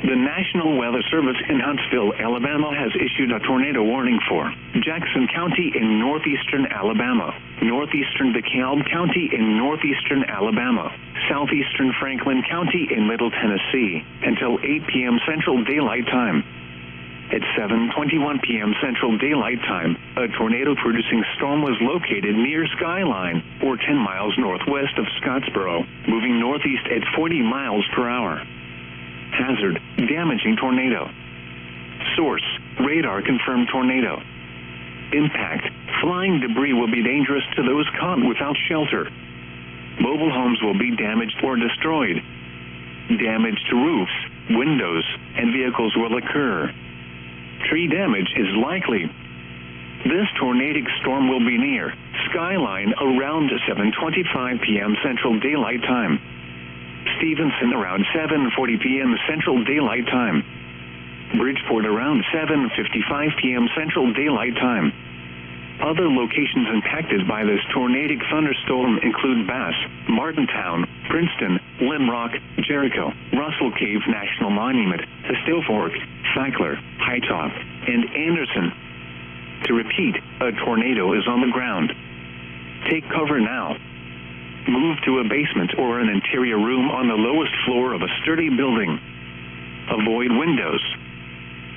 The National Weather Service in Huntsville, Alabama has issued a tornado warning for Jackson County in northeastern Alabama, northeastern DeKalb County in northeastern Alabama, southeastern Franklin County in Middle Tennessee, until 8 p.m. Central Daylight Time. At 7:21 p.m. Central Daylight Time, a tornado-producing storm was located near Skyline, or 10 miles northwest of Scottsboro, moving northeast at 40 miles per hour. Hazard: damaging tornado. Source: radar-confirmed tornado. Impact: flying debris will be dangerous to those caught without shelter. Mobile homes will be damaged or destroyed. Damage to roofs, windows, and vehicles will occur. Tree damage is likely. This tornadic storm will be near Skyline around 7:25 p.m. Central Daylight Time. Stevenson around 7:40 p.m. Central Daylight Time. Bridgeport around 7:55 p.m. Central Daylight Time. Other locations impacted by this tornadic thunderstorm include Bass, Martintown, Princeton, Limrock, Jericho, Russell Cave National Monument, Still Fork, Sackler, Hightop, and Anderson. To repeat, a tornado is on the ground. Take cover now. Move to a basement or an interior room on the lowest floor of a sturdy building. Avoid windows.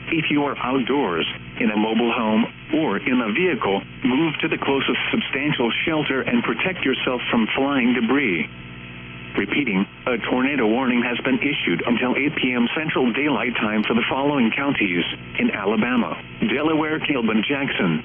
If you are outdoors, in a mobile home, or in a vehicle, move to the closest substantial shelter and protect yourself from flying debris. Repeating, a tornado warning has been issued until 8 p.m. Central Daylight Time for the following counties in Alabama: Delaware, Kilburn, Jackson,